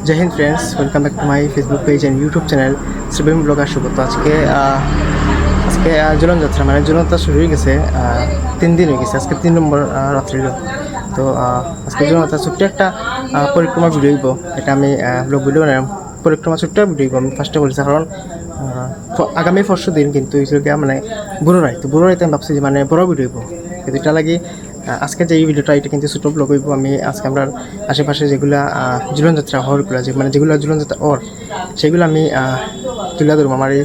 जय हिंद friends, welcome back to my Facebook page and YouTube channel Sribhumi blogger Shubho. তো আজকে ঝুলন যাত্রা মানে ঝুলন যাত্রা শুরু হয়ে গেছে, 3 দিন হয়ে গেছে, আজকে 3 নম্বর রাত্রির। তো আজকে ঝুলন যাত্রা ছোট্ট একটা পরিক্রমা ভিডিও দিব, এটা আমি ব্লগ ভিডিও বানালাম। পরিক্রমা ছোট্ট ভিডিও দিব আমি ফার্স্টে বলেছি, কারণ আগামী পরশু দিন কিন্তু মানে বুড়ো রায়, তো বুড়ো রাইতে আমি ভাবছি যে মানে বড় ভিডিও দিব, কিন্তু এটা লাগে আজকে যে এই ভিডিওটা এটা কিন্তু ছোটো ব্লগ হইব। আমি আজকে আমরা আশেপাশে যেগুলো ঝুলন যাত্রা হরগুলো মানে যেগুলো ঝুলন যাত্রা সেগুলো আমি তুলে ধরবো আমার এই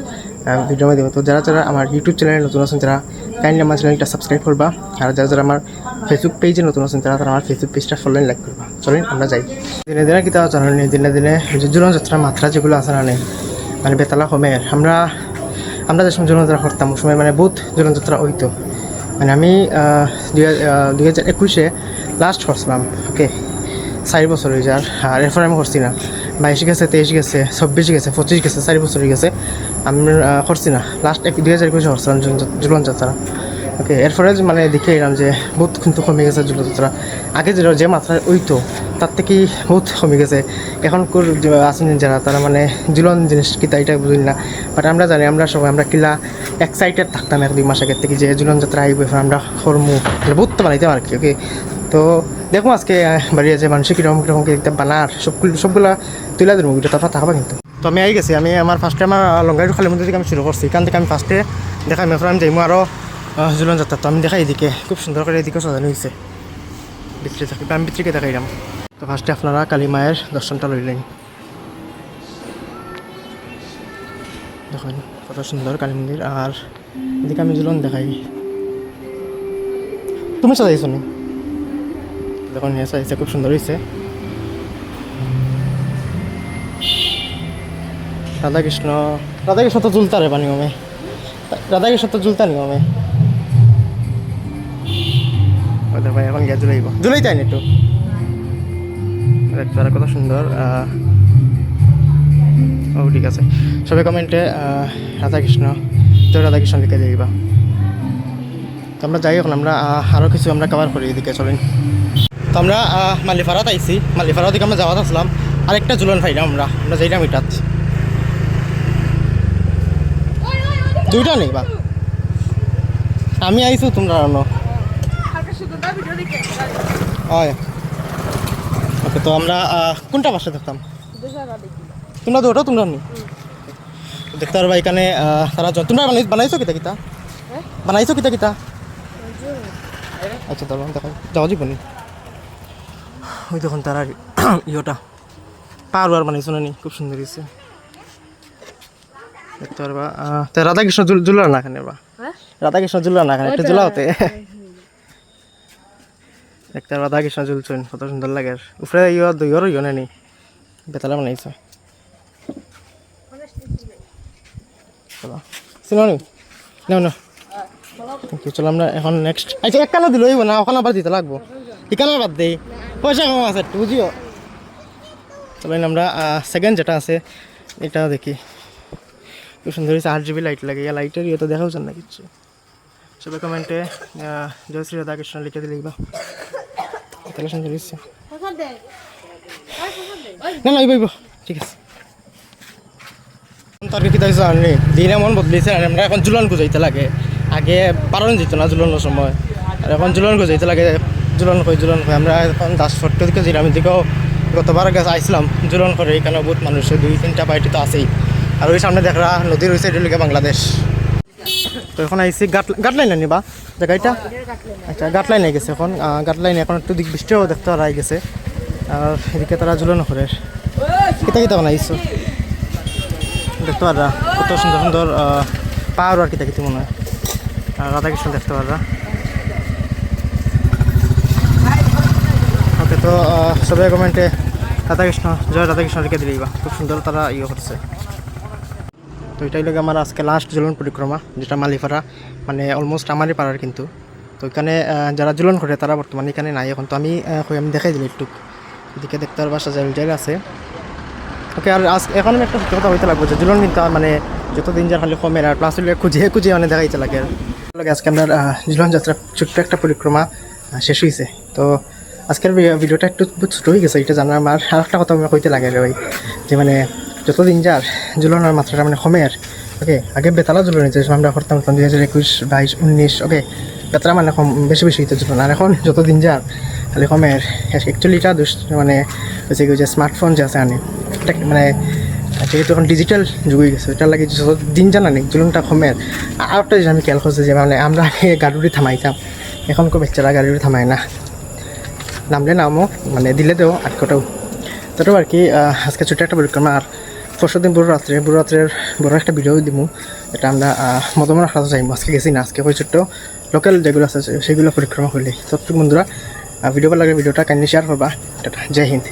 ভিডিওর মাধ্যমে। তো যারা যারা আমার ইউটিউব চ্যানেলে নতুন আছেন তারা কাইন্ডলি আমার চ্যানেলটা সাবস্ক্রাইব করবা, আর যারা যারা আমার ফেসবুক পেজে নতুন আছেন তারা আমার ফেসবুক পেজটা ফলো লাইক করবা। চলেন আমরা যাই। দিনে দিনে কি তারা জানেন, দিনে দিনে ঝুলন যাত্রার মাত্রা যেগুলো আছে না নেই, মানে বেতালা কমে। আমরা যে সময় ঝুলন যাত্রা করতাম ওই সময় মানে বহুত ঝুলন যাত্রা হইতো। মানে আমি 2021-এ লাস্ট করছিলাম, ওকে 4 বছর হয়ে যায়। আর এরপর আমি করছি না, 22 গেছে, 23 গেছে, 26 গেছে, 25 গেছে, 4 বছর হয়ে গেছে আমি করছি না। লাস্ট 2021-এ করছিলাম ঝুলন যাত্রা, ওকে। এরপরে মানে দেখে এলাম যে বহুত কিন্তু কমে গেছে ঝুলন যাত্রা। আগে যে মাত্রায় হইতো তার থেকে বহুত কমে গেছে। এখনকার আছেন যারা তারা মানে ঝুলন জিনিস কি তাই এটা বুঝি না, বাট আমরা জানি, আমরা সবাই আমরা কিলা এক্সাইটেড থাকতাম 1-2 মাস আগের থেকে যে ঝুলন যাত্রা আইব, আমরা কর্মু বহুত তো বানাইতাম আর কি, ওকে। তো দেখো আজকে বাড়ি আছে মানুষের কীরকম কীরকম একটা বানার সবগুলা তুলে দেবো ভিডিও, তারপর থাকবা কিন্তু। তো আমি আই গেছি, আমি আমার ফার্স্টে আমার লঙ্গাইটু খালি মন্দির থেকে আমি শুরু করছি, এখান থেকে আমি ফার্স্টে দেখাই এরপর আমি যাইমু আরও ঝুলন যাত্রা। তো আমি দেখাই এদিকে খুব সুন্দর করে এদিকে সাজানো হয়েছে, ভিতরে থাকি আমি ভিতরে দেখাইলাম। তো ফার্স্টে আপনারা কালী মায়ের দর্শনটা লইলেন, দেখুন কত সুন্দর কালী মন্দির। আর এদিকে আমি ঝুলন দেখাই, তুমি সাজাইছো নি? দেখুন সাজাইছে, খুব সুন্দর হয়েছে। রাধাকৃষ্ণ তো জুলতা রে পানি মমে, রাধাকৃষ্ণ তো জুলতা নি মমে। ওদের ভাই এখন গিয়ে জুলাই তাই না একটু দেখতে কত সুন্দর। ও ঠিক আছে, সবাই কমেন্টে রাধাকৃষ্ণ জয় রাধাকৃষ্ণ লিখে দিবা। তো আমরা যাই, এখন আমরা আরও কিছু আমরা কভার করি এদিকে, চলেন। তো আমরা মালিপাড়াত আইছি, মালিপাড়া দিকে আমরা যাওয়াত আসলাম, আরেকটা ঝুলন ফাইলাম আমরা যাইলাম এটাত। দুইটা নেই বা আমি আইসু তোমরা হয়, ওকে। তো আমরা কোনটা বাসে থাকতাম, তোমরা তো ওটা তোমরা নি দেখতে পারবা এখানে। তারা তোমরা বানাইছো কিতা কিতা, বানাইছো কিতা কিতা? আচ্ছা তাহলে দেখো যাওয়া যাবো নি, ওই দেখুন তারা ইয়েটা পারবার বানাইছো না নি, খুব সুন্দর হয়েছে দেখতে পারবা। রাধাকৃষ্ণ জুলার না এখানে বা রাধাকৃষ্ণ জুলার না এখানে একটা জুলা হতে দেখতে পারবা। রাধাকৃষ্ণ জুলছেন কত সুন্দর লাগে, উপরে দইয়ের ইয়ে নেই বেতালা বানাইছে, চিনি না। চলো আমরা এখন নেক্সট, আচ্ছা এক কানো দিল না, ওখানে আবার দিতে লাগবো, এখানে বাদ দেই, পয়সা কম আছে একটু বুঝিও। চলেন আমরা সেকেন্ড যেটা আছে এটা দেখি, খুব সুন্দর হয়েছে। 8GB লাইট লাগে, লাইটের ইয়ে তো দেখাও না কিচ্ছু। সবাই কমেন্টে জয় শ্রী রাধাকৃষ্ণ লিখে দিলে বা তাহলে সুন্দর হয়েছে। না না এইব ঠিক আছে। তার কি তাই জানি দিন এমন বদলিছে, আমরা এখন ঝুলন গুজাইতে লাগে, আগে পারন যেত না ঝুলনের সময়, আর এখন ঝুলন গুজাইতে লাগে। ঝুলন কই আমরা এখন দাসফট দিকে যেলাম, এদিকেও গতবার গেছে আইসলাম ঝুলন করে, এখানে বহুত মানুষের 2-3টা বাড়িতে তো আছেই। আর ওই সামনে দেখরা নদী রয়েছে, এটা লিখে বাংলাদেশ। তো এখন আইসি গাটলাইন আনি বা জায়গাটা, আচ্ছা গাটলাইন আই গেছে এখন, গাটলাইন এখন একটু দিক বৃষ্টিও দেখতে পারা আই গেছে। আর এদিকে তারা ঝুলন করে কিতা বানাইছো দেখতে পারা, কত সুন্দর সুন্দর পাহাড় আর কিতা মনে হয়। আর রাধাকৃষ্ণ দেখতে পারা, ওকে। তো সবাই কমেন্টে রাধাকৃষ্ণ জয় রাধাকৃষ্ণ লিখে দিলেই বা, খুব সুন্দর তারা ইয়ে করছে। তো এটাই লাগে আমার আজকে লাস্ট ঝুলন পরিক্রমা, যেটা মালিপাড়া মানে অলমোস্ট আমারই পাড়ার কিন্তু। তো এখানে যারা ঝুলন করে তারা বর্তমানে এখানে নাই এখন। তো আমি দেখাই দিই একটু, এদিকে দেখতে পারবা সাজাইল জায়গা আছে, ওকে। আর এখন আমি একটা কথা হইতে লাগবো যে ঝুলন কিন্তু মানে যতদিন যা খালি কমের, আর প্লাস খুঁজে মানে দেখাইতে লাগে। আজকে আপনার ঝুলন যাত্রা ছোট্ট একটা পরিক্রমা শেষ হয়েছে। তো আজকের ভিডিওটা একটু ছোটো হয়ে গেছে, এটা জানার আমার আর একটা কথা আমি কইতে লাগে রে ভাই, যে মানে যত দিন যার ঝুলনের মাত্রাটা মানে কমে আর ওকে। আগে বেতালা ঝুলনি যে আমরা করতাম 2021, 22, 19 ওকে, বেতালা মানে কম বেশি বেশি হইতে ঝুলন। আর এখন যত দিন যার খালি কমে আর অ্যাকচুয়ালি এটা মানে হচ্ছে কি যে স্মার্টফোন যে আছে আনে এটা মানে যেহেতু এখন ডিজিটাল যুগ হয়ে গেছে, এটার লাগে যত দিন জানা নেই ঝুলনটা কমে। আর একটা জিনিস আমি খেয়াল করছি যে মানে আমরা আগে গাড়ুরি থামাইতাম, এখন কেউ বাচ্চারা গাড়ুরি থামায় না, নামলে নামও মানে দিলে দেও আটকটাও তো আর কি। আজকে ছোটো একটা পরিক্রমা, আর পরশু দিন বড় রাত্রের বড় একটা ভিডিও দিব, এটা আমরা মদমন রাখা যাইব। আজকে গেছি না, আজকে ওই ছোট্ট লোকাল যেগুলো আছে সেগুলো পরিক্রমা করলে। তো বন্ধুরা ভিডিও ভালো লাগলে ভিডিওটা কাইন্ডলি শেয়ার করবা। টাটা, জয় হিন্দ।